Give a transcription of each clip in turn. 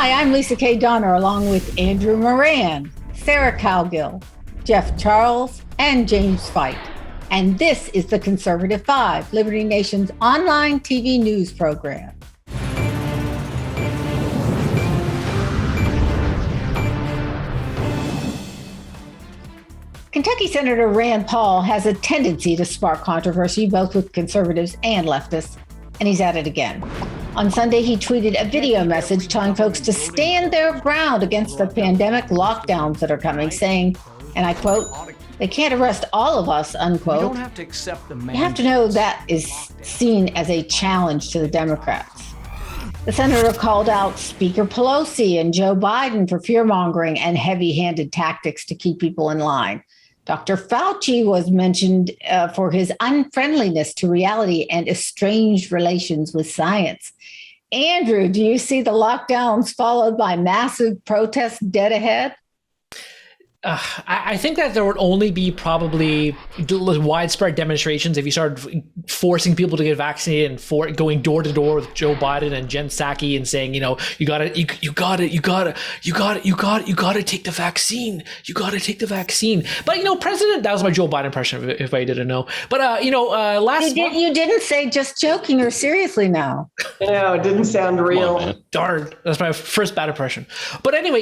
Hi, I'm Lisa K. Donner, along with Andrew Moran, Sarah Cowgill, Jeff Charles, and James Fight. And this is the Conservative Five, Liberty Nation's online TV news program. Kentucky Senator Rand Paul has a tendency to spark controversy, both with conservatives and leftists, and he's at it again. On Sunday, he tweeted a video message telling folks to stand their ground against the pandemic lockdowns that are coming, saying, and I quote, "They can't arrest all of us," unquote. You don't have to accept the You have to know that is seen as a challenge to the Democrats. The senator called out Speaker Pelosi and Joe Biden for fear-mongering and heavy-handed tactics to keep people in line. Dr. Fauci was mentioned for his unfriendliness to reality and estranged relations with science. Andrew, do you see the lockdowns followed by massive protests dead ahead? I think that there would only be probably widespread demonstrations if you started forcing people to get vaccinated and going door to door with Joe Biden and Jen Psaki and saying, you gotta take the vaccine. You gotta take the vaccine. But President, that was my Joe Biden impression if I didn't know. But last month, you didn't say just joking or seriously now. No, it didn't sound real. Darn, that's my first bad impression. But anyway,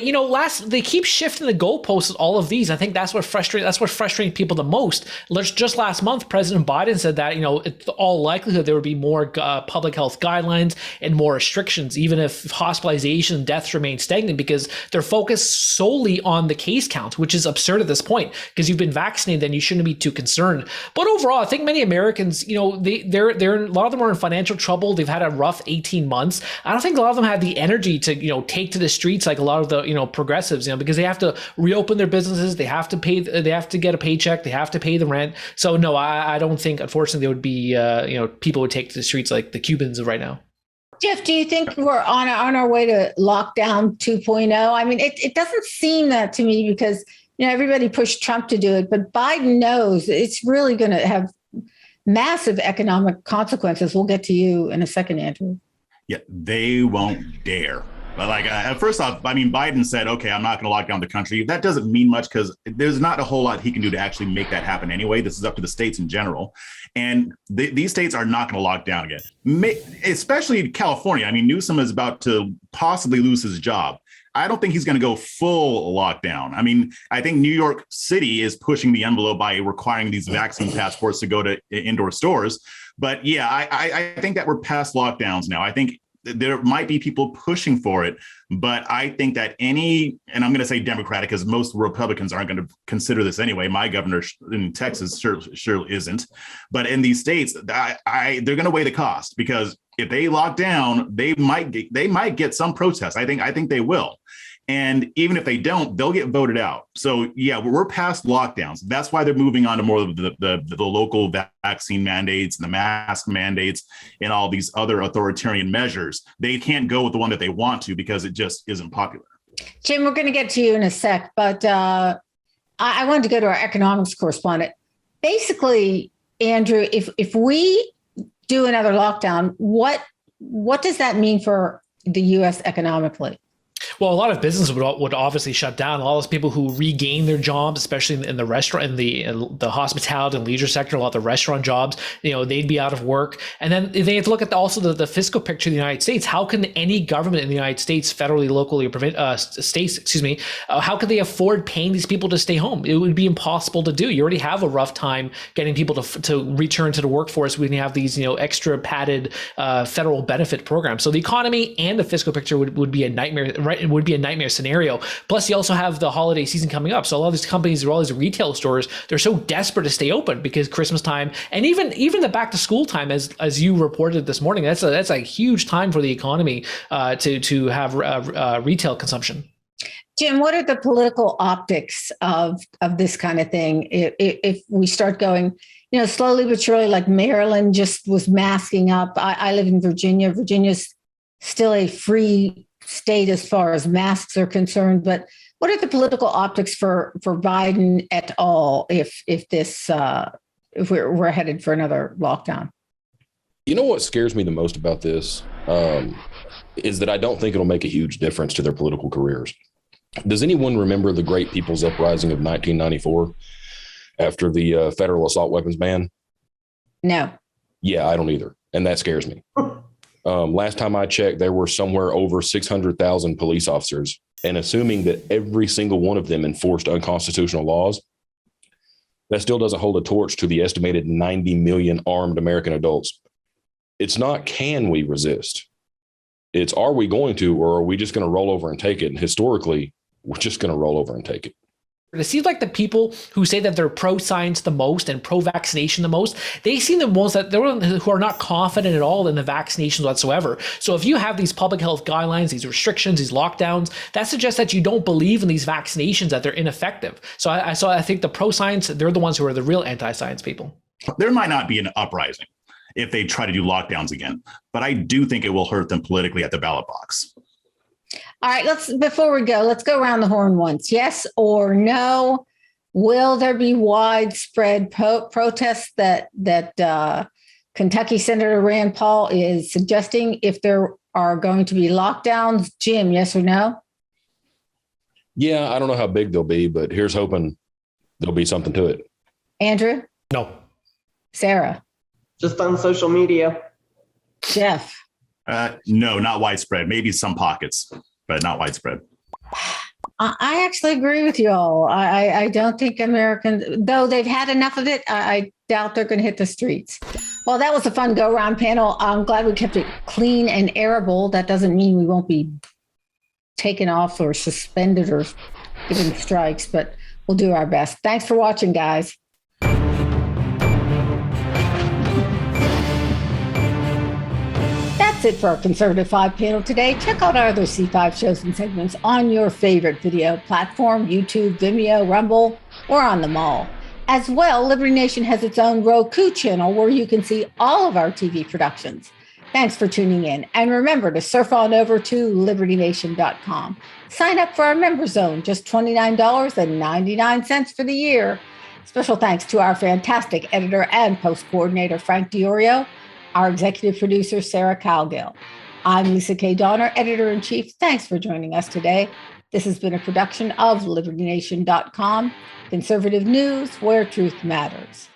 they keep shifting the goalposts. All of these, I think that's what frustrating people the most. Just last month, President Biden said that it's all likelihood there would be more public health guidelines and more restrictions, even if hospitalization and deaths remain stagnant, because they're focused solely on the case count, which is absurd at this point. Because you've been vaccinated, then you shouldn't be too concerned. But overall, I think many Americans, they're a lot of them are in financial trouble. They've had a rough 18 months. I don't think a lot of them have the energy to take to the streets like a lot of the progressives, because they have to reopen their businesses, they have to pay, they have to get a paycheck, they have to pay the rent. So no, I don't think, unfortunately, there would be people would take to the streets like the Cubans right now. Jeff, do you think we're on our way to lockdown 2.0? I mean, it doesn't seem that to me because everybody pushed Trump to do it, but Biden knows it's really going to have massive economic consequences. We'll get to you in a second, Andrew. Yeah, they won't dare. But first off, Biden said, okay, I'm not going to lock down the country. That doesn't mean much because there's not a whole lot he can do to actually make that happen anyway. This is up to the states in general. And these states are not going to lock down again, especially California. Newsom is about to possibly lose his job. I don't think he's going to go full lockdown. I think New York City is pushing the envelope by requiring these vaccine passports to go to indoor stores. But yeah, I think that we're past lockdowns now. I think there might be people pushing for it, but I think that and I'm going to say Democratic because most Republicans aren't going to consider this anyway. My governor in Texas sure isn't. But in these states, they're going to weigh the cost because if they lock down, they might get some protests. I think they will. And even if they don't, they'll get voted out. So yeah, we're past lockdowns. That's why they're moving on to more of the local vaccine mandates and the mask mandates and all these other authoritarian measures. They can't go with the one that they want to because it just isn't popular. Jim, we're going to get to you in a sec, but I wanted to go to our economics correspondent. Basically, Andrew, if we do another lockdown, what does that mean for the U.S. economically? Well, a lot of businesses would obviously shut down. A lot of those people who regain their jobs, especially in the restaurant, in the hospitality and leisure sector, a lot of the restaurant jobs, they'd be out of work. And then they have to look at also the fiscal picture of the United States. How can any government in the United States, federally, locally, or states, how could they afford paying these people to stay home? It would be impossible to do. You already have a rough time getting people to return to the workforce when you have these extra padded federal benefit programs. So the economy and the fiscal picture would be a nightmare. Right, it would be a nightmare scenario. Plus, you also have the holiday season coming up. So a lot of these companies, all these retail stores, they're so desperate to stay open because Christmas time and even the back to school time, as you reported this morning, that's a huge time for the economy to have retail consumption. Jim, what are the political optics of this kind of thing? If we start going, slowly but surely, like Maryland just was masking up. I live in Virginia. Virginia's still a free state as far as masks are concerned, but what are the political optics for Biden et al. If we're headed for another lockdown? You know what scares me the most about this is that I don't think it'll make a huge difference to their political careers. Does anyone remember the Great People's Uprising of 1994 after the federal assault weapons ban? No. Yeah, I don't either. And that scares me. Last time I checked, there were somewhere over 600,000 police officers. And assuming that every single one of them enforced unconstitutional laws, that still doesn't hold a torch to the estimated 90 million armed American adults. It's not, can we resist? It's, are we going to, or are we just going to roll over and take it? And historically, we're just going to roll over and take it. It seems like the people who say that they're pro-science the most and pro-vaccination the most, they seem the ones that they're who are not confident at all in the vaccinations whatsoever. So if you have these public health guidelines, these restrictions, these lockdowns, that suggests that you don't believe in these vaccinations, that they're ineffective. So I think the pro-science, they're the ones who are the real anti-science people. There might not be an uprising if they try to do lockdowns again, but I do think it will hurt them politically at the ballot box. All right, before we go, let's go around the horn once. Yes or no? Will there be widespread protests that Kentucky Senator Rand Paul is suggesting if there are going to be lockdowns? Jim, yes or no? Yeah, I don't know how big they'll be, but here's hoping there'll be something to it. Andrew? No. Sarah? Just on social media. Jeff? No, not widespread. Maybe some pockets, but not widespread. I actually agree with you all. I don't think Americans, though they've had enough of it, I doubt they're going to hit the streets. Well, that was a fun go-around panel. I'm glad we kept it clean and airable. That doesn't mean we won't be taken off or suspended or given strikes, but we'll do our best. Thanks for watching, guys. That's it for our Conservative 5 panel today. Check out our other C5 shows and segments on your favorite video platform, YouTube, Vimeo, Rumble, or on them all. As well, Liberty Nation has its own Roku channel where you can see all of our TV productions. Thanks for tuning in. And remember to surf on over to libertynation.com. Sign up for our member zone, just $29.99 for the year. Special thanks to our fantastic editor and post coordinator, Frank Diorio, our executive producer, Sarah Calgill. I'm Lisa K. Donner, editor-in-chief. Thanks for joining us today. This has been a production of libertynation.com, conservative news where truth matters.